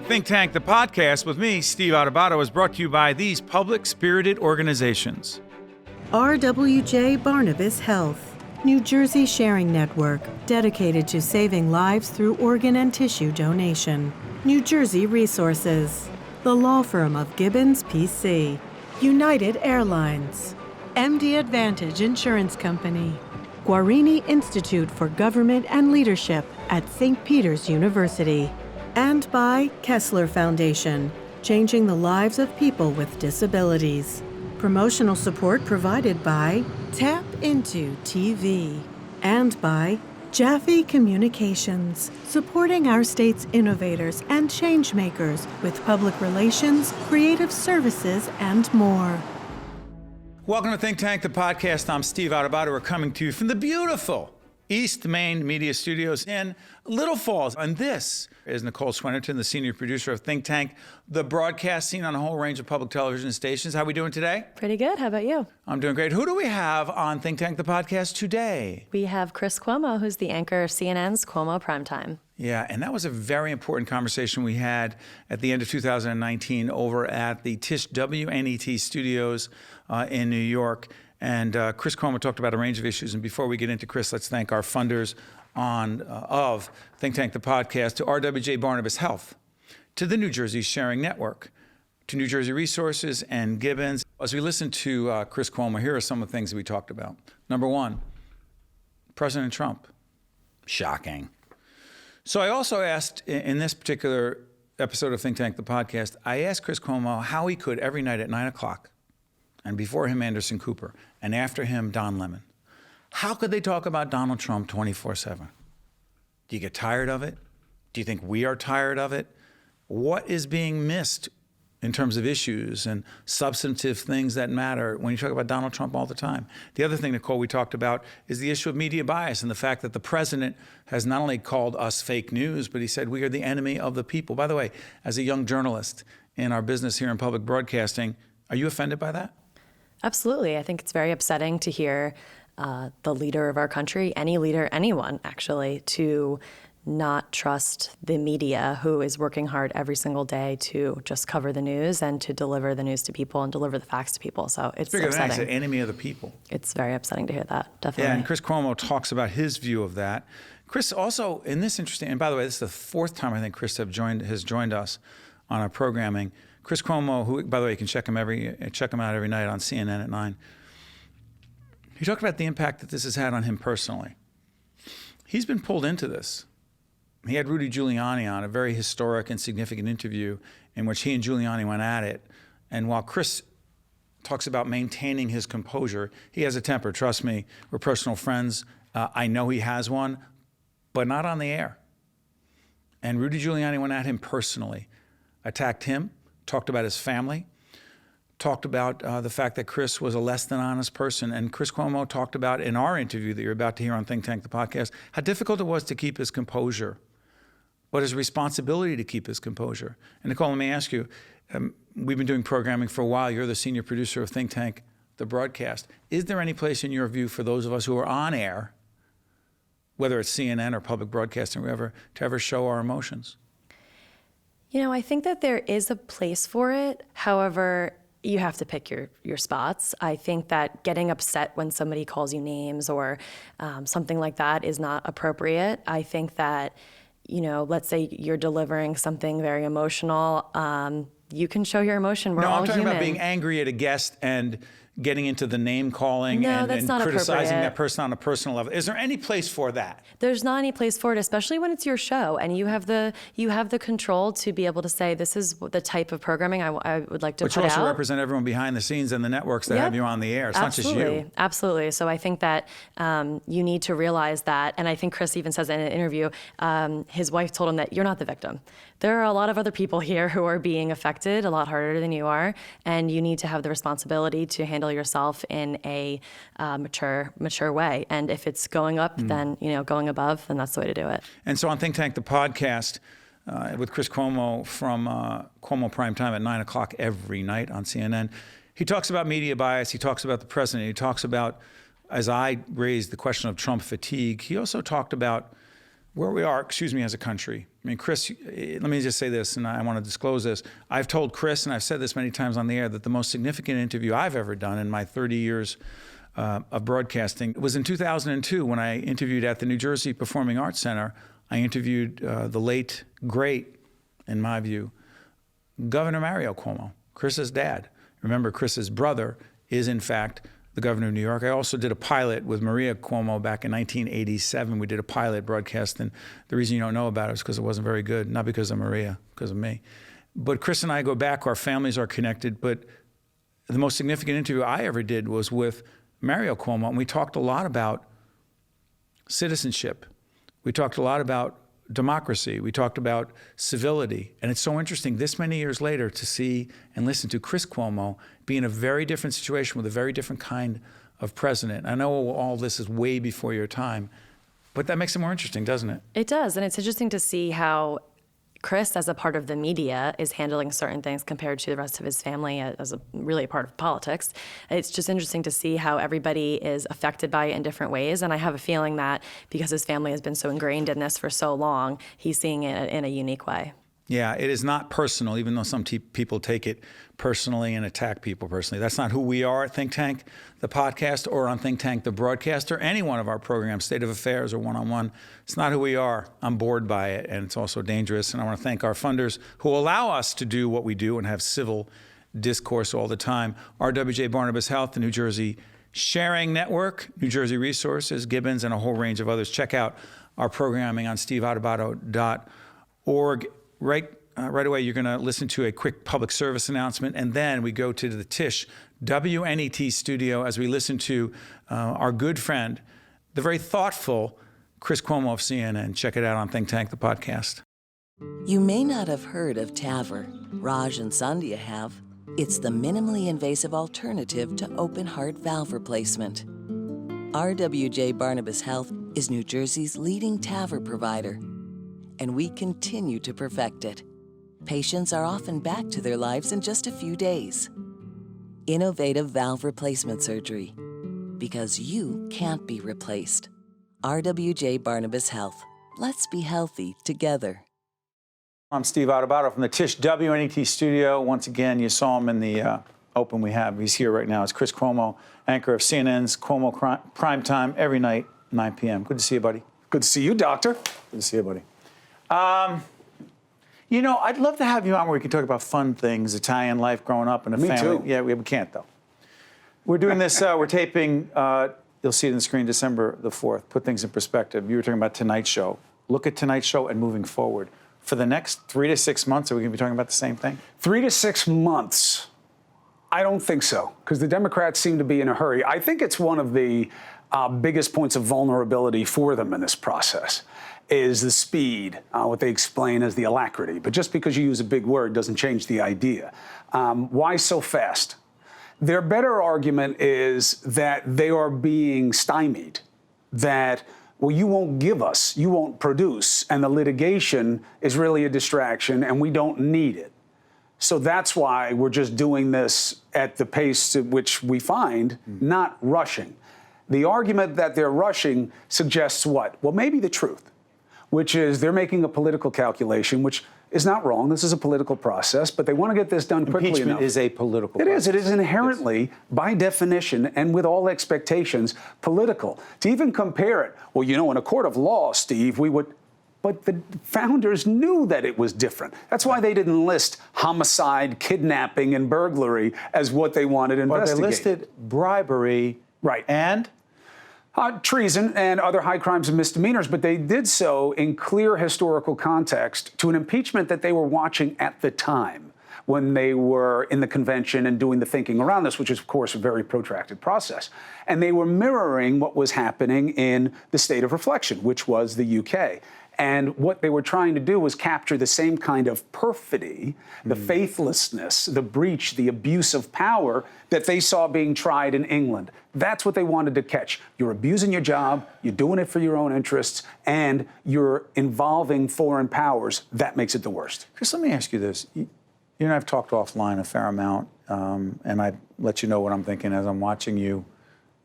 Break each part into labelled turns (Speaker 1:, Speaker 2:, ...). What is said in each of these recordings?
Speaker 1: Think Tank, the podcast with me, Steve Adubato, is brought to you by these public-spirited organizations.
Speaker 2: RWJ Barnabas Health, New Jersey Sharing Network, dedicated to saving lives through organ and tissue donation. New Jersey Resources, the law firm of Gibbons, P.C. United Airlines, MD Advantage Insurance Company, GUARINI Institute for Government and Leadership at St. Peter's University, and by Kessler Foundation, changing the lives of people with disabilities. Promotional support provided by Tap Into TV, and by Jaffe Communications, supporting our state's innovators and change makers with public relations, creative services, and more.
Speaker 1: Welcome to Think Tank, the podcast. I'm Steve Adubato. We're coming to you from the beautiful East Main Media Studios in Little Falls. And this is Nicole Swenarton, the senior producer of Think Tank, the broadcasting on a whole range of public television stations. How are we doing today?
Speaker 3: Pretty good. How about you?
Speaker 1: I'm doing great. Who do we have on Think Tank, the podcast today?
Speaker 3: We have Chris Cuomo, who's the anchor of CNN's Cuomo Primetime.
Speaker 1: Yeah, and that was a very important conversation we had at the end of 2019 over at the Tisch WNET studios in New York. And Chris Cuomo talked about a range of issues. And before we get into Chris, let's thank our funders of Think Tank, the podcast, to RWJ Barnabas Health, to the New Jersey Sharing Network, to New Jersey Resources and Gibbons. As we listen to Chris Cuomo, here are some of the things that we talked about. Number one, President Trump. Shocking. So I also asked, in this particular episode of Think Tank, the podcast, I asked Chris Cuomo how he could every night at 9 o'clock, and before him, Anderson Cooper, and after him, Don Lemon. How could they talk about Donald Trump 24/7? Do you get tired of it? Do you think we are tired of it? What is being missed in terms of issues and substantive things that matter when you talk about Donald Trump all the time? The other thing, Nicole, we talked about is the issue of media bias and the fact that the president has not only called us fake news, but he said we are the enemy of the people. By the way, as a young journalist in our business here in public broadcasting, are you offended by that?
Speaker 3: Absolutely. I think it's very upsetting to hear the leader of our country, any leader, anyone actually, to not trust the media who is working hard every single day to just cover the news and to deliver the news to people and deliver the facts to people. So it's upsetting.
Speaker 1: It's an enemy of the people.
Speaker 3: It's very upsetting to hear that, definitely.
Speaker 1: Yeah, and Chris Cuomo talks about his view of that. Chris also, in this interesting, and by the way, this is the fourth time I think Chris has joined us on our programming. Chris Cuomo, who, by the way, you can check him out every night on CNN at 9. He talked about the impact that this has had on him personally. He's been pulled into this. He had Rudy Giuliani on, a very historic and significant interview in which he and Giuliani went at it. And while Chris talks about maintaining his composure, he has a temper. Trust me, we're personal friends. I know he has one, but not on the air. And Rudy Giuliani went at him personally, attacked him, talked about his family, talked about the fact that Chris was a less than honest person. And Chris Cuomo talked about in our interview that you're about to hear on Think Tank, the podcast, how difficult it was to keep his composure, but his responsibility to keep his composure. And Nicole, let me ask you, we've been doing programming for a while. You're the senior producer of Think Tank, the broadcast. Is there any place in your view for those of us who are on air, whether it's CNN or public broadcasting or wherever, to ever show our emotions?
Speaker 3: You know, I think that there is a place for it. However, you have to pick your spots. I think that getting upset when somebody calls you names or something like that is not appropriate. I think that, you know, let's say you're delivering something very emotional. You can show your emotion. We're all human.
Speaker 1: No, I'm talking about being angry at a guest and getting into the name calling and criticizing that person on a personal level. Is there any place for that?
Speaker 3: There's not any place for it, especially when it's your show and you have the control to be able to say, this is the type of programming I would like to put out.
Speaker 1: But you also represent everyone behind the scenes and the networks that have you on the air. It's not just you.
Speaker 3: Absolutely. So I think that you need to realize that. And I think Chris even says in an interview, his wife told him that you're not the victim. There are a lot of other people here who are being affected a lot harder than you are, and you need to have the responsibility to handle yourself in a mature way. And if it's going up, then going above, then that's the way to do it.
Speaker 1: And so on Think Tank, the podcast with Chris Cuomo from Cuomo Primetime at 9 o'clock every night on CNN, he talks about media bias. He talks about the president. He talks about, as I raised the question of Trump fatigue, he also talked about where we are, as a country. I mean, Chris, let me just say this, and I want to disclose this. I've told Chris, and I've said this many times on the air, that the most significant interview I've ever done in my 30 years of broadcasting was in 2002 when I interviewed at the New Jersey Performing Arts Center. I interviewed the late, great, in my view, Governor Mario Cuomo, Chris's dad. Remember, Chris's brother is, in fact, the governor of New York. I also did a pilot with Maria Cuomo back in 1987. We did a pilot broadcast, and the reason you don't know about it is because it wasn't very good, not because of Maria, because of me. But Chris and I go back, our families are connected, but the most significant interview I ever did was with Mario Cuomo, and we talked a lot about citizenship. We talked a lot about democracy. We talked about civility. And it's so interesting this many years later to see and listen to Chris Cuomo be in a very different situation with a very different kind of president. I know all this is way before your time, but that makes it more interesting, doesn't it?
Speaker 3: It does. And it's interesting to see how Chris, as a part of the media, is handling certain things compared to the rest of his family as really a part of politics. It's just interesting to see how everybody is affected by it in different ways. And I have a feeling that because his family has been so ingrained in this for so long, he's seeing it in a unique way.
Speaker 1: Yeah, it is not personal, even though some people take it personally and attack people personally. That's not who we are at Think Tank, the podcast, or on Think Tank, the broadcast, or any one of our programs, State of Affairs or One-on-One. It's not who we are. I'm bored by it, and it's also dangerous. And I want to thank our funders who allow us to do what we do and have civil discourse all the time. RWJ Barnabas Health, the New Jersey Sharing Network, New Jersey Resources, Gibbons, and a whole range of others. Check out our programming on steveadubato.org. Right away, you're going to listen to a quick public service announcement, and then we go to the Tisch WNET studio as we listen to our good friend, the very thoughtful Chris Cuomo of CNN. Check it out on Think Tank, the podcast.
Speaker 4: You may not have heard of TAVR. Raj and Sandhya have. It's the minimally invasive alternative to open heart valve replacement. RWJ Barnabas Health is New Jersey's leading TAVR provider, and we continue to perfect it. Patients are often back to their lives in just a few days. Innovative valve replacement surgery, because you can't be replaced. RWJ Barnabas Health. Let's be healthy together.
Speaker 1: I'm Steve Adubato from the Tisch WNET studio. Once again, you saw him in the open we have. He's here right now. It's Chris Cuomo, anchor of CNN's Cuomo Prime Time every night, 9 p.m. Good to see you, buddy.
Speaker 5: Good to see you, doctor.
Speaker 1: Good to see you, buddy. You know, I'd love to have you on where we can talk about fun things, Italian life growing up in a family.
Speaker 5: Me too.
Speaker 1: Yeah, we can't, though. We're doing this, we're taping, you'll see it on the screen, December the 4th. Put things in perspective. You were talking about Tonight Show. Look at Tonight Show and moving forward. For the next 3 to 6 months, are we going to be talking about the same thing?
Speaker 5: 3 to 6 months? I don't think so, because the Democrats seem to be in a hurry. I think it's one of the biggest points of vulnerability for them in this process is the speed, what they explain as the alacrity. But just because you use a big word doesn't change the idea. Why so fast? Their better argument is that they are being stymied, that, well, you won't give us, you won't produce, and the litigation is really a distraction, and we don't need it. So that's why we're just doing this at the pace at which we find, not rushing. The argument that they're rushing suggests what? Well, maybe the truth, which is they're making a political calculation, which is not wrong. This is a political process, but they want to get this done quickly enough.
Speaker 1: Impeachment is a political process.
Speaker 5: It is inherently, by definition, and with all expectations, political. To even compare it, well, you know, in a court of law, Steve, we would... But the founders knew that it was different. That's why they didn't list homicide, kidnapping, and burglary as what they wanted investigated.
Speaker 1: But they listed bribery,
Speaker 5: right,
Speaker 1: and
Speaker 5: treason and other high crimes and misdemeanors, but they did so in clear historical context to an impeachment that they were watching at the time when they were in the convention and doing the thinking around this, which is, of course, a very protracted process. And they were mirroring what was happening in the state of reflection, which was the UK. And what they were trying to do was capture the same kind of perfidy, the faithlessness, the breach, the abuse of power that they saw being tried in England. That's what they wanted to catch. You're abusing your job, you're doing it for your own interests, and you're involving foreign powers. That makes it the worst.
Speaker 1: Chris, let me ask you this. You and I have talked offline a fair amount, and I let you know what I'm thinking as I'm watching you.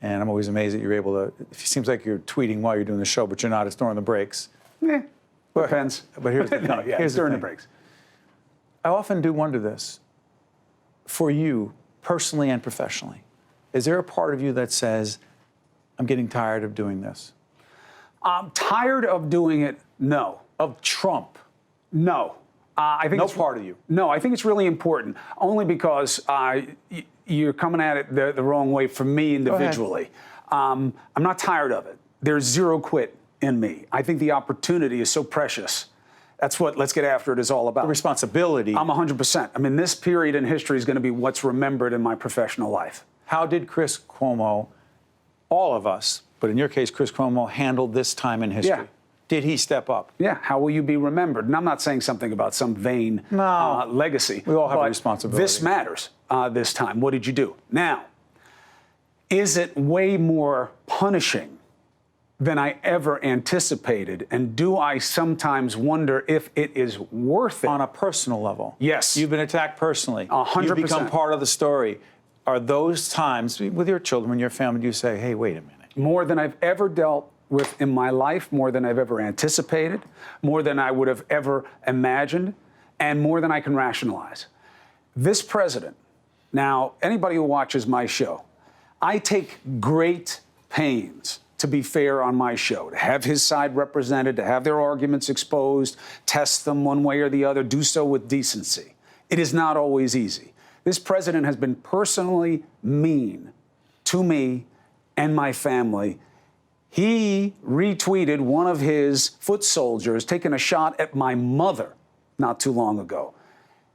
Speaker 1: And I'm always amazed that you're able to, it seems like you're tweeting while you're doing the show, but you're not. It's during the breaks.
Speaker 5: Depends.
Speaker 1: But here's the thing.
Speaker 5: No, yeah,
Speaker 1: Here's
Speaker 5: during
Speaker 1: the
Speaker 5: the
Speaker 1: thing.
Speaker 5: breaks.
Speaker 1: I often do wonder this. For you, personally and professionally, is there a part of you that says, I'm getting tired of doing this?
Speaker 5: I'm tired of doing it, no.
Speaker 1: Of Trump?
Speaker 5: No. I think
Speaker 1: No
Speaker 5: it's,
Speaker 1: part of you?
Speaker 5: No, I think it's really important, only because you're coming at it the wrong way for me individually. I'm not tired of it. There's zero quit in me. I think the opportunity is so precious. That's what Let's Get After It is all about.
Speaker 1: The responsibility.
Speaker 5: I'm 100%. I mean, this period in history is going to be what's remembered in my professional life.
Speaker 1: How did Chris Cuomo, all of us, but in your case, Chris Cuomo, handle this time in history?
Speaker 5: Yeah.
Speaker 1: Did he step up?
Speaker 5: Yeah, how will you be remembered? And I'm not saying something about some vain legacy.
Speaker 1: We all have a
Speaker 5: but
Speaker 1: responsibility.
Speaker 5: This matters this time. What did you do? Now, is it way more punishing than I ever anticipated? And do I sometimes wonder if it is worth it?
Speaker 1: On a personal level?
Speaker 5: Yes.
Speaker 1: You've been attacked personally.
Speaker 5: 100%.
Speaker 1: You've become part of the story. Are those times with your children, when your family, do you say, hey, wait a minute?
Speaker 5: More than I've ever dealt with in my life, more than I've ever anticipated, more than I would have ever imagined, and more than I can rationalize. This president, now, anybody who watches my show, I take great pains to be fair on my show, to have his side represented, to have their arguments exposed, test them one way or the other, do so with decency. It is not always easy. This president has been personally mean to me and my family. He retweeted one of his foot soldiers taking a shot at my mother not too long ago.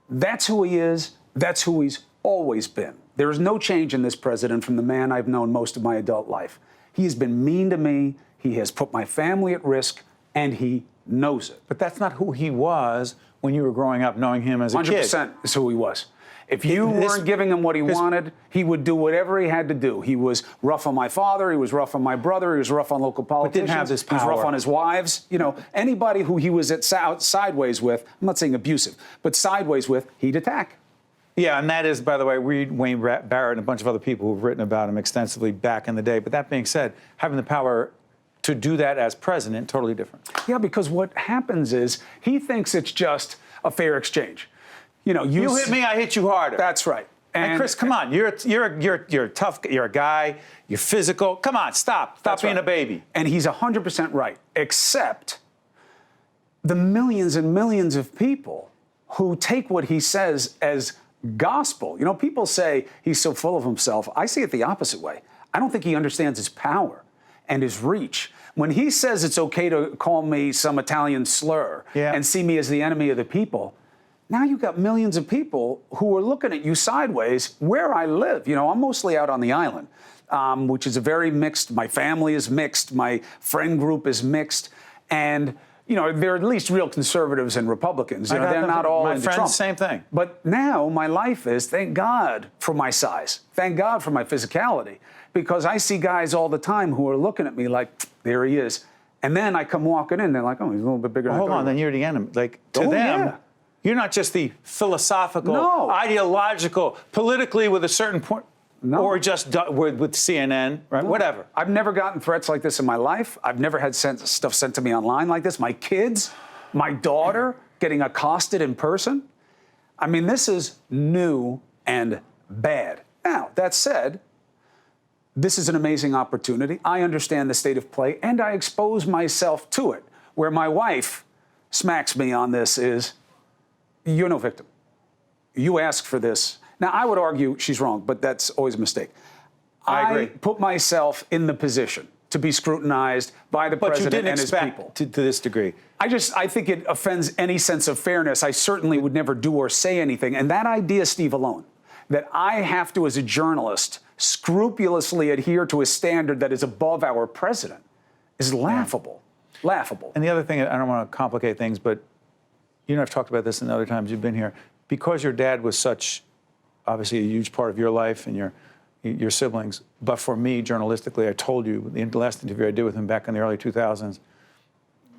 Speaker 5: That's who he is. That's who he's always been. There is no change in this president from the man I've known most of my adult life. He has been mean to me. He has put my family at risk, and he knows it.
Speaker 1: But that's not who he was when you were growing up, knowing him as a
Speaker 5: 100%
Speaker 1: kid.
Speaker 5: 100% is who he was. If you weren't giving him what he wanted, he would do whatever he had to do. He was rough on my father. He was rough on my brother. He was rough on local politicians.
Speaker 1: didn't have this
Speaker 5: He was rough
Speaker 1: power.
Speaker 5: on his wives. You know, anybody who he was out sideways with, I'm not saying abusive, but sideways with, he'd attack.
Speaker 1: Yeah, and that is, by the way, read Wayne Barrett and a bunch of other people who've written about him extensively back in the day. But that being said, having the power to do that as president, totally different.
Speaker 5: Yeah, because what happens is he thinks it's just a fair exchange. You know,
Speaker 1: You hit me, I hit you harder.
Speaker 5: That's right.
Speaker 1: And Chris, come on, you're tough. You're a guy. You're physical. Come on, stop being a baby.
Speaker 5: And he's 100% right, except the millions and millions of people who take what he says as gospel. You know, people say he's so full of himself. I see it the opposite way. I don't think he understands his power and his reach. When he says it's okay to call me some Italian slur and see me as the enemy of the people, now you've got millions of people who are looking at you sideways where I live. You know, I'm mostly out on the island, which is a very mixed, my family is mixed, my friend group is mixed, and you know, they're at least real conservatives and Republicans. You know, they're not all into Trump.
Speaker 1: My friends, same thing.
Speaker 5: But now my life is, thank God for my size. Thank God for my physicality. Because I see guys all the time who are looking at me like, there he is. And then I come walking in, they're like, oh, he's a little bit bigger than I
Speaker 1: Hold
Speaker 5: thought
Speaker 1: on,
Speaker 5: he
Speaker 1: then
Speaker 5: was.
Speaker 1: you're the enemy. Like, to them,
Speaker 5: yeah.
Speaker 1: you're not just the philosophical,
Speaker 5: No.
Speaker 1: ideological, politically with a certain point, or just with CNN, right?
Speaker 5: No.
Speaker 1: Whatever.
Speaker 5: I've never gotten threats like this in my life. I've never had stuff sent to me online like this. My kids, my daughter getting accosted in person. I mean, this is new and bad. Now, that said, this is an amazing opportunity. I understand the state of play, and I expose myself to it. Where my wife smacks me on this is, you're no victim. You asked for this. Now, I would argue she's wrong, but that's always a mistake.
Speaker 1: I agree.
Speaker 5: I put myself in the position to be scrutinized by the president and his people.
Speaker 1: To this degree.
Speaker 5: I think it offends any sense of fairness. I certainly would never do or say anything. And that idea, Steve, alone, that I have to, as a journalist, scrupulously adhere to a standard that is above our president is laughable. Yeah. Laughable.
Speaker 1: And the other thing, I don't want to complicate things, but you and I've talked about this in other times you've been here. Because your dad was such, obviously, a huge part of your life and your siblings, but for me, journalistically, I told you, the last interview I did with him back in the early 2000s,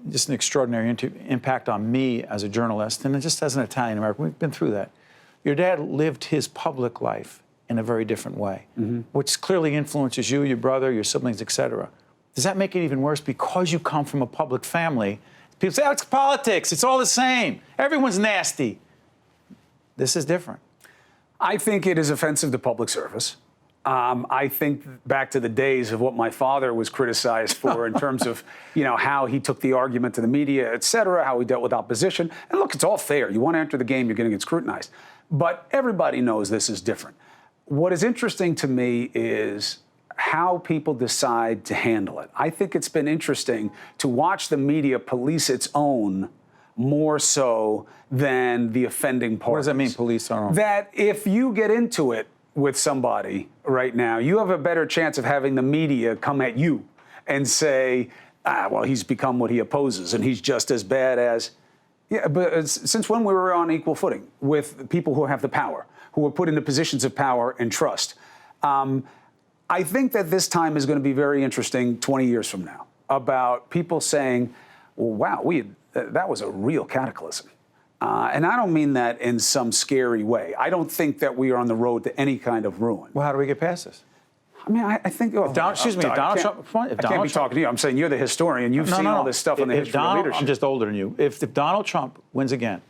Speaker 1: just an extraordinary impact on me as a journalist, and just as an Italian American. We've been through that. Your dad lived his public life in a very different way, which clearly influences you, your brother, your siblings, et cetera. Does that make it even worse because you come from a public family? People say, oh, it's politics. It's all the same. Everyone's nasty. This is different.
Speaker 5: I think it is offensive to public service. I think back to the days of what my father was criticized for in terms of, how he took the argument to the media, et cetera, how he dealt with opposition. And look, it's all fair. You want to enter the game, you're going to get scrutinized. But everybody knows this is different. What is interesting to me is how people decide to handle it. I think it's been interesting to watch the media police its own more so than the offending parties.
Speaker 1: What does that mean, police our own?
Speaker 5: That if you get into it with somebody right now, you have a better chance of having the media come at you and say, well, he's become what he opposes, and he's just as bad as... Yeah, but since when we were on equal footing with people who have the power, who are put into positions of power and trust? I think that this time is going to be very interesting 20 years from now, about people saying, well, wow, that was a real cataclysm. And I don't mean that in some scary way. I don't think that we are on the road to any kind of ruin.
Speaker 1: Well, how do we get past this?
Speaker 5: I mean, I think...
Speaker 1: If Donald Trump...
Speaker 5: I can't be talking to you. I'm saying you're the historian. You've seen all this stuff on the history of leadership.
Speaker 1: I'm just older than you. If Donald Trump wins again,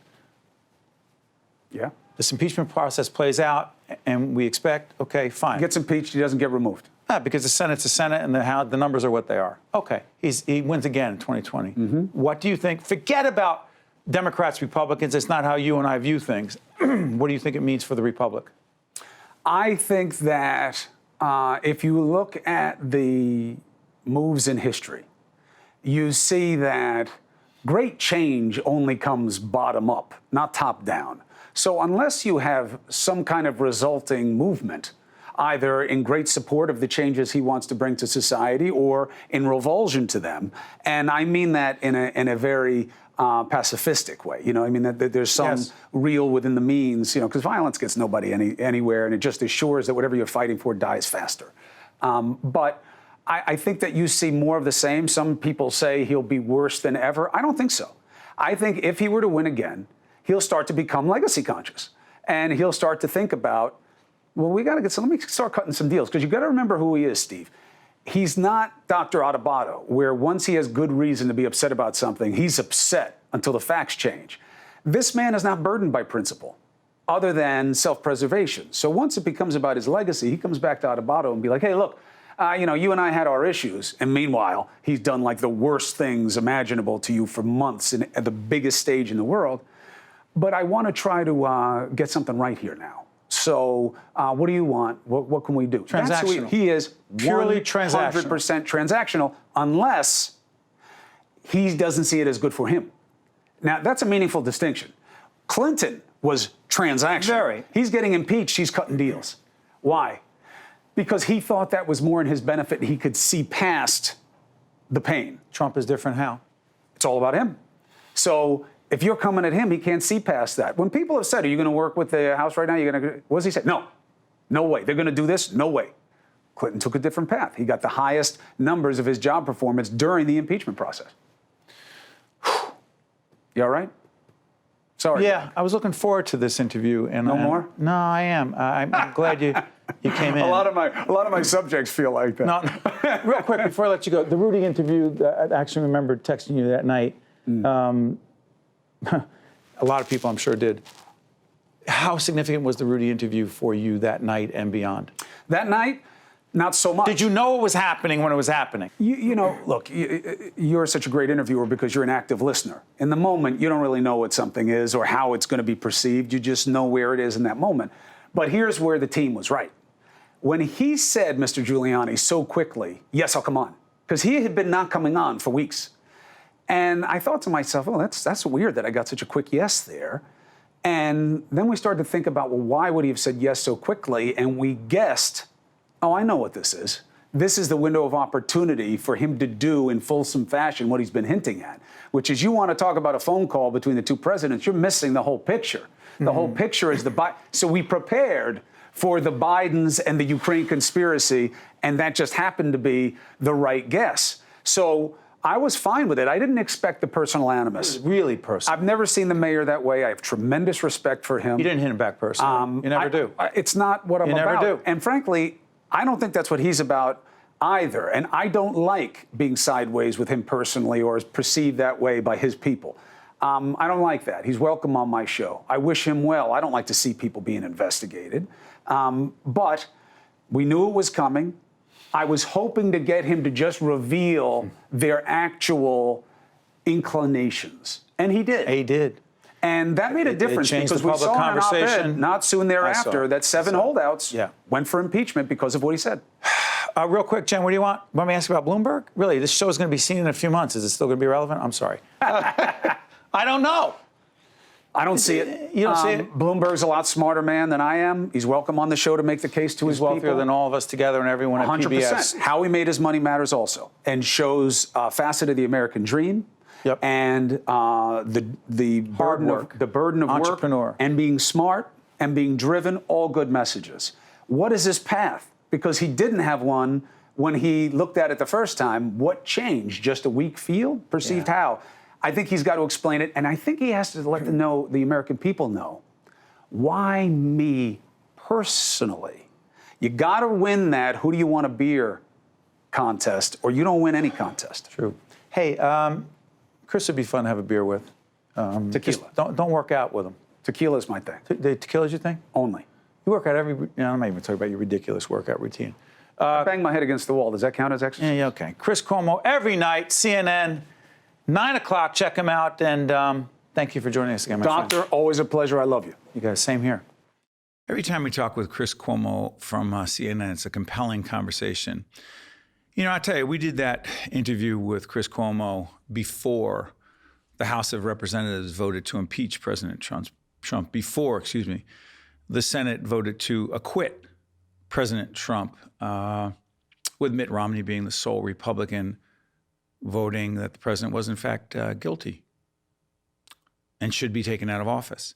Speaker 5: yeah,
Speaker 1: this impeachment process plays out, and we expect, okay, fine.
Speaker 5: He gets impeached, he doesn't get removed.
Speaker 1: Because the Senate's the Senate, and the numbers are what they are. Okay, he wins again in 2020. Mm-hmm. What do you think? Forget about Democrats, Republicans. It's not how you and I view things. What do you think it means for the Republic?
Speaker 5: I think that if you look at the moves in history, you see that great change only comes bottom up, not top down. So unless you have some kind of resulting movement, either in great support of the changes he wants to bring to society or in revulsion to them, and I mean that in a very pacifistic way. I mean that there's some real within the means, because violence gets nobody anywhere, and it just assures that whatever you're fighting for dies faster. But I think that you see more of the same. Some people say he'll be worse than ever. I don't think so. I think if he were to win again, he'll start to become legacy conscious, and he'll start to think about, well, let me start cutting some deals, because you've got to remember who he is, Steve. He's not Dr. Adubato, where once he has good reason to be upset about something, he's upset until the facts change. This man is not burdened by principle other than self-preservation. So once it becomes about his legacy, he comes back to Adubato and be like, hey, look, you and I had our issues. And meanwhile, he's done like the worst things imaginable to you for months at the biggest stage in the world. But I want to try to get something right here now. So what do you want? What can we do?
Speaker 1: Transactional.
Speaker 5: He is
Speaker 1: purely
Speaker 5: 100% transactional, unless he doesn't see it as good for him. Now, that's a meaningful distinction. Clinton was transactional.
Speaker 1: Very.
Speaker 5: He's getting impeached. He's cutting deals. Why? Because he thought that was more in his benefit. He could see past the pain.
Speaker 1: Trump is different how?
Speaker 5: It's all about him. So if you're coming at him, he can't see past that. When people have said, are you going to work with the House right now? What does he say? No. No way. They're going to do this? No way. Clinton took a different path. He got the highest numbers of his job performance during the impeachment process. You all right? Sorry.
Speaker 1: Yeah, I was looking forward to this interview. And
Speaker 5: no more?
Speaker 1: No, I am. I'm glad you came in.
Speaker 5: A lot of my subjects feel like that.
Speaker 1: No, real quick before I let you go, the Rudy interview. I actually remembered texting you that night. A lot of people, I'm sure, did. How significant was the Rudy interview for you that night and beyond?
Speaker 5: That night, not so much.
Speaker 1: Did you know it was happening when it was happening?
Speaker 5: Look, you're such a great interviewer because you're an active listener. In the moment, you don't really know what something is or how it's going to be perceived. You just know where it is in that moment. But here's where the team was right. When he said, Mr. Giuliani, so quickly, yes, I'll come on, because he had been not coming on for weeks. And I thought to myself, oh, that's weird that I got such a quick yes there. And then we started to think about, well, why would he have said yes so quickly? And we guessed, oh, I know what this is. This is the window of opportunity for him to do in fulsome fashion what he's been hinting at, which is you want to talk about a phone call between the two presidents, you're missing the whole picture. The whole picture is so we prepared for the Bidens and the Ukraine conspiracy, and that just happened to be the right guess. So I was fine with it. I didn't expect the personal animus.
Speaker 1: Really personal.
Speaker 5: I've never seen the mayor that way. I have tremendous respect for him.
Speaker 1: You didn't hit him back personally. You never do.
Speaker 5: It's not what I'm about.
Speaker 1: You never do.
Speaker 5: And frankly, I don't think that's what he's about either. And I don't like being sideways with him personally or is perceived that way by his people. I don't like that. He's welcome on my show. I wish him well. I don't like to see people being investigated. But we knew it was coming. I was hoping to get him to just reveal their actual inclinations. And he did.
Speaker 1: He did.
Speaker 5: And that made a difference
Speaker 1: changed
Speaker 5: because
Speaker 1: the
Speaker 5: we
Speaker 1: public
Speaker 5: saw in an op-ed
Speaker 1: conversation.
Speaker 5: not soon thereafter that 7 holdouts went for impeachment because of what he said.
Speaker 1: Real quick, Jen, what do you want? Want me to ask you about Bloomberg? Really, this show is going to be seen in a few months. Is it still going to be relevant? I'm sorry. I don't know.
Speaker 5: I don't see it.
Speaker 1: You don't see it?
Speaker 5: Bloomberg's a lot smarter man than I am. He's welcome on the show to make the case to his
Speaker 1: wealthier
Speaker 5: people.
Speaker 1: than all of us together and everyone at
Speaker 5: 100%.
Speaker 1: PBS.
Speaker 5: How he made his money matters also, and shows a facet of the American dream.
Speaker 1: Yep.
Speaker 5: And the burden of
Speaker 1: Entrepreneur.
Speaker 5: work and being smart and being driven, all good messages. What is his path? Because he didn't have one when he looked at it the first time. What changed? Just a weak field? Perceived how? I think he's got to explain it, and I think he has to let the American people know. Why me personally? You got to win that who do you want a beer contest, or you don't win any contest.
Speaker 1: True. Hey, Chris would be fun to have a beer with.
Speaker 5: Tequila.
Speaker 1: Don't work out with him.
Speaker 5: Tequila's my thing.
Speaker 1: Tequila's your thing?
Speaker 5: Only.
Speaker 1: You work out I'm not even talking about your ridiculous workout routine.
Speaker 5: I bang my head against the wall. Does that count as exercise?
Speaker 1: Yeah, okay. Chris Cuomo, every night, CNN, 9 o'clock. Check him out. And thank you for joining us again, my friend.
Speaker 5: Doctor, always a pleasure. I love you.
Speaker 1: You guys, same here.
Speaker 6: Every time we talk with Chris Cuomo from CNN, it's a compelling conversation. You know, I tell you, we did that interview with Chris Cuomo before the House of Representatives voted to impeach President Trump, before the Senate voted to acquit President Trump, with Mitt Romney being the sole Republican voting that the president was, in fact, guilty and should be taken out of office.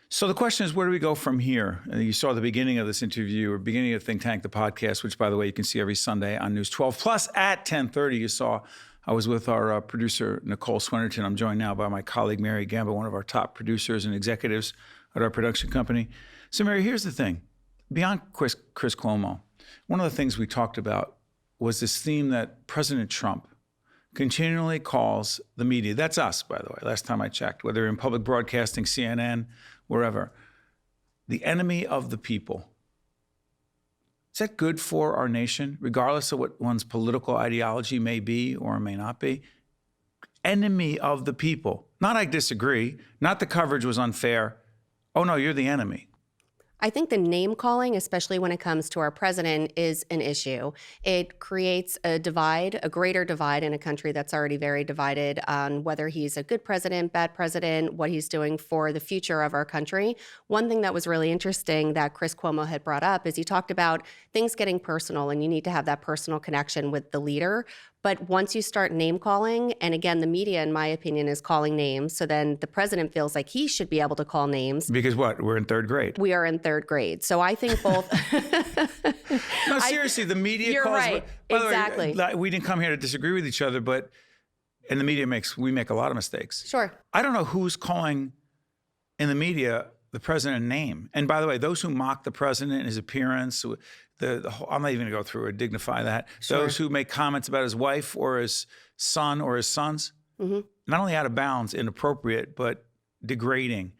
Speaker 6: So the question is, where do we go from here? You saw the beginning of this interview, or beginning of Think Tank, the podcast, which, by the way, you can see every Sunday on News 12. Plus, at 10:30, you saw I was with our producer, Nicole Swenarton. I'm joined now by my colleague, Mary Gamba, one of our top producers and executives at our production company. So, Mary, here's the thing. Beyond Chris Cuomo, one of the things we talked about was this theme that President Trump continually calls the media, that's us, by the way, last time I checked, whether in public broadcasting, CNN, wherever, the enemy of the people. Is that good for our nation, regardless of what one's political ideology may be or may not be? Enemy of the people. Not I disagree, not the coverage was unfair. Oh no, you're the enemy.
Speaker 7: I think the name calling, especially when it comes to our president, is an issue. It creates a divide, a greater divide in a country that's already very divided on whether he's a good president, bad president, what he's doing for the future of our country. One thing that was really interesting that Chris Cuomo had brought up is he talked about things getting personal, and you need to have that personal connection with the leader. But once you start name calling, and again, the media, in my opinion, is calling names, so then the president feels like he should be able to call names.
Speaker 6: Because what? We're in third grade.
Speaker 7: We are in third grade. So I think both.
Speaker 6: No, seriously, the media
Speaker 7: You're
Speaker 6: calls.
Speaker 7: right.
Speaker 6: By the
Speaker 7: Exactly.
Speaker 6: way, we didn't come here to disagree with each other, but and the media we make a lot of mistakes.
Speaker 7: Sure.
Speaker 6: I don't know who's calling in the media the president name. And by the way, those who mock the president, his appearance, the whole, I'm not even going to go through or dignify that.
Speaker 7: Sure.
Speaker 6: Those who make comments about his wife or his son or his sons, not only out of bounds, inappropriate, but degrading.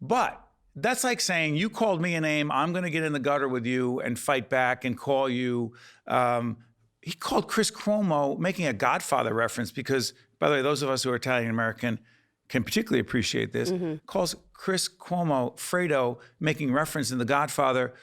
Speaker 6: But that's like saying, you called me a name, I'm going to get in the gutter with you and fight back and call you. He called Chris Cuomo, making a Godfather reference, because, by the way, those of us who are Italian-American can particularly appreciate this, calls Chris Cuomo, Fredo, making reference in The Godfather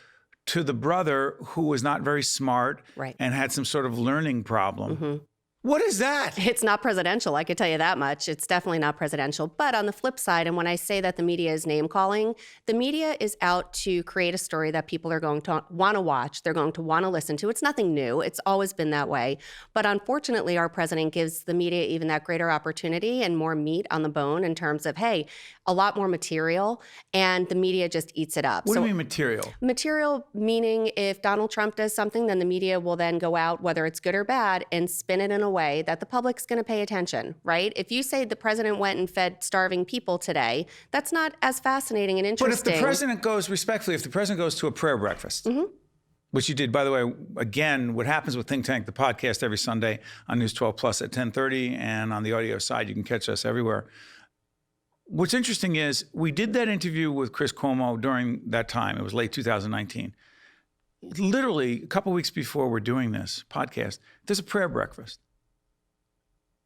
Speaker 6: to the brother who was not very smart and had some sort of learning problem. What is that?
Speaker 7: It's not presidential, I could tell you that much. It's definitely not presidential. But on the flip side, and when I say that the media is name calling, the media is out to create a story that people are going to want to watch, they're going to want to listen to. It's nothing new. It's always been that way. But unfortunately, our president gives the media even that greater opportunity and more meat on the bone in terms of, hey, a lot more material, and the media just eats it up.
Speaker 6: What do you mean material?
Speaker 7: Material meaning if Donald Trump does something, then the media will then go out, whether it's good or bad, and spin it in a way that the public's going to pay attention, right? If you say the president went and fed starving people today, that's not as fascinating and interesting.
Speaker 6: But if the president goes, respectfully, if the president goes to a prayer breakfast,
Speaker 1: which you did, by the way, again, what happens with Think Tank, the podcast every Sunday on News 12 Plus at 10:30, and on the audio side, you can catch us everywhere. What's interesting is we did that interview with Chris Cuomo during that time. It was late 2019. Literally a couple weeks before we're doing this podcast, there's a prayer breakfast.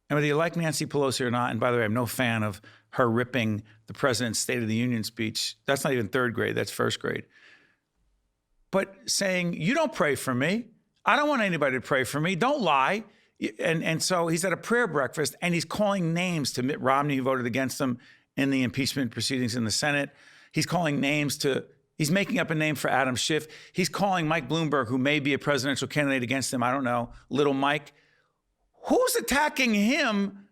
Speaker 1: And whether you like Nancy Pelosi or not, and by the way, I'm no fan of her ripping the president's State of the Union speech. That's not even third grade, that's first grade. But saying, you don't pray for me. I don't want anybody to pray for me. Don't lie. And so he's at a prayer breakfast and he's calling names to Mitt Romney, who voted against him in the impeachment proceedings in the Senate. He's calling names to, he's making up a name for Adam Schiff. He's calling Mike Bloomberg, who may be a presidential candidate against him, I don't know, Little Mike. Who's attacking him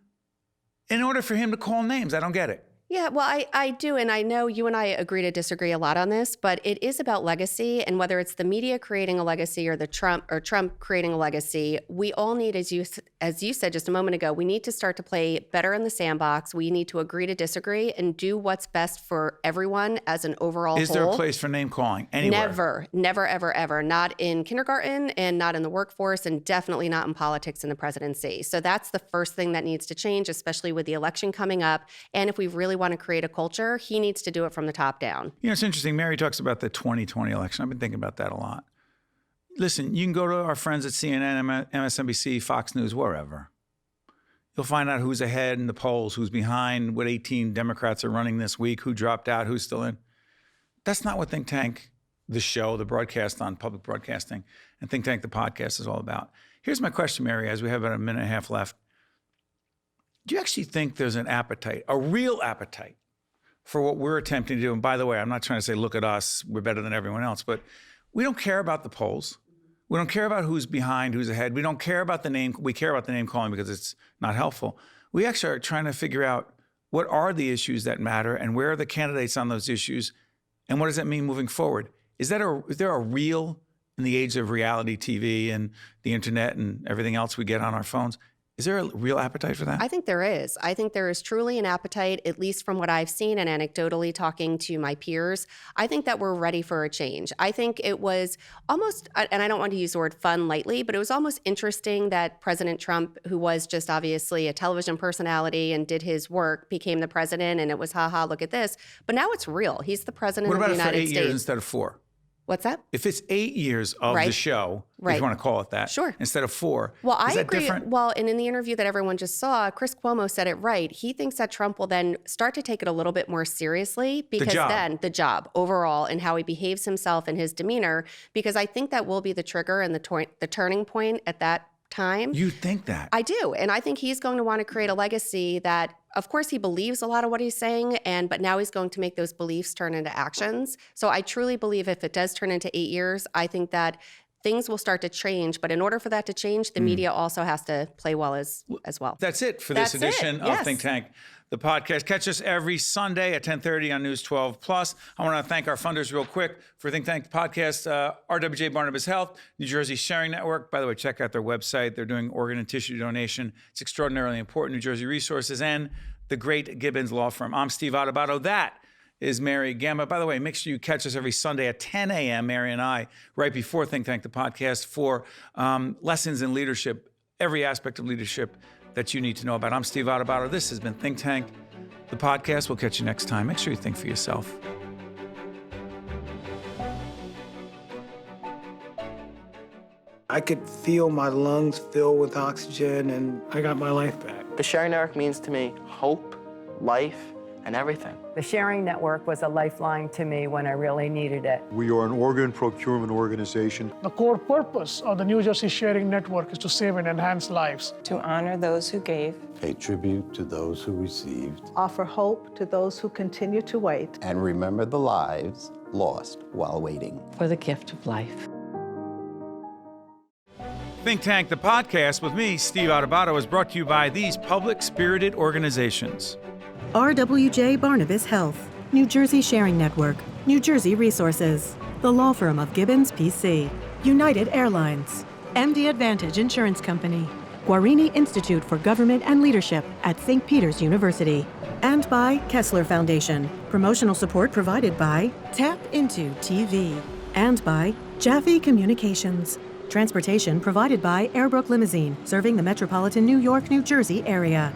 Speaker 1: in order for him to call names? I don't get it.
Speaker 7: Yeah, well, I do, and I know you and I agree to disagree a lot on this, but it is about legacy, and whether it's the media creating a legacy or Trump creating a legacy, we all need, as you said just a moment ago, we need to start to play better in the sandbox. We need to agree to disagree and do what's best for everyone as an overall whole.
Speaker 1: Is there a place for name calling anywhere?
Speaker 7: Never, ever, ever. Not in kindergarten and not in the workforce, and definitely not in politics and the presidency. So that's the first thing that needs to change, especially with the election coming up. And if we really want to create a culture, he needs to do it from the top down.
Speaker 1: You know, it's interesting. Mary talks about the 2020 election. I've been thinking about that a lot. Listen, you can go to our friends at CNN, MSNBC, Fox News, wherever. You'll find out who's ahead in the polls, who's behind, what 18 Democrats are running this week, who dropped out, who's still in. That's not what Think Tank, the show, the broadcast on public broadcasting, and Think Tank, the podcast, is all about. Here's my question, Mary, as we have about a minute and a half left. Do you actually think there's an appetite, a real appetite, for what we're attempting to do? And by the way, I'm not trying to say, look at us, we're better than everyone else, but we don't care about the polls. We don't care about who's behind, who's ahead. We don't care about the name. We care about the name calling because it's not helpful. We actually are trying to figure out what are the issues that matter and where are the candidates on those issues and what does that mean moving forward? Is there a real, in the age of reality TV and the internet and everything else we get on our phones, is there a real appetite for that?
Speaker 7: I think there is. I think there is truly an appetite, at least from what I've seen and anecdotally talking to my peers. I think that we're ready for a change. I think it was almost, and I don't want to use the word fun lightly, but it was almost interesting that President Trump, who was just obviously a television personality and did his work, became the president, and it was, haha, look at this. But now it's real. He's the president of the United States.
Speaker 1: What about for 8 years instead of 4?
Speaker 7: What's that?
Speaker 1: If it's 8 years of the show, if you want to call it that,
Speaker 7: sure,
Speaker 1: instead of 4,
Speaker 7: well, I agree.
Speaker 1: Different?
Speaker 7: Well, and in the interview that everyone just saw, Chris Cuomo said it right. He thinks that Trump will then start to take it a little bit more seriously because then the job overall and how he behaves himself and his demeanor, because I think that will be the trigger and the turning point at that time.
Speaker 1: You think that?
Speaker 7: I do. And I think he's going to want to create a legacy that, of course, he believes a lot of what he's saying, but now he's going to make those beliefs turn into actions. So I truly believe if it does turn into 8 years, I think that things will start to change. But in order for that to change, the media also has to play well as well.
Speaker 1: That's it for this edition of Think Tank, the podcast. Catch us every Sunday at 10:30 on News 12 Plus. I want to thank our funders real quick for Think Tank, the podcast, RWJ Barnabas Health, New Jersey Sharing Network. By the way, check out their website. They're doing organ and tissue donation. It's extraordinarily important. New Jersey Resources and the great GIBBONS Law Firm. I'm Steve Adubato. That is Mary Gamma. By the way, make sure you catch us every Sunday at 10 a.m., Mary and I, right before Think Tank, the podcast, for lessons in leadership, every aspect of leadership that you need to know about. I'm Steve Adubato. This has been Think Tank, the podcast. We'll catch you next time. Make sure you think for yourself.
Speaker 8: I could feel my lungs fill with oxygen, and I got my life back.
Speaker 9: The Sharing Network means to me hope, life, and everything.
Speaker 10: The Sharing Network was a lifeline to me when I really needed it.
Speaker 11: We are an organ procurement organization.
Speaker 12: The core purpose of the New Jersey Sharing Network is to save and enhance lives.
Speaker 10: To honor those who gave.
Speaker 13: Pay tribute to those who received.
Speaker 14: Offer hope to those who continue to wait.
Speaker 13: And remember the lives lost while waiting.
Speaker 10: For the gift of life.
Speaker 1: Think Tank, the podcast with me, Steve Adubato, is brought to you by these public-spirited organizations.
Speaker 2: RWJ Barnabas Health, New Jersey Sharing Network, New Jersey Resources, the law firm of GIBBONS, PC, United Airlines, MD Advantage Insurance Company, Guarini Institute for Government and Leadership at St. Peter's University, and by Kessler Foundation. Promotional support provided by Tap Into TV, and by Jaffe Communications. Transportation provided by Airbrook Limousine, serving the metropolitan New York, New Jersey area.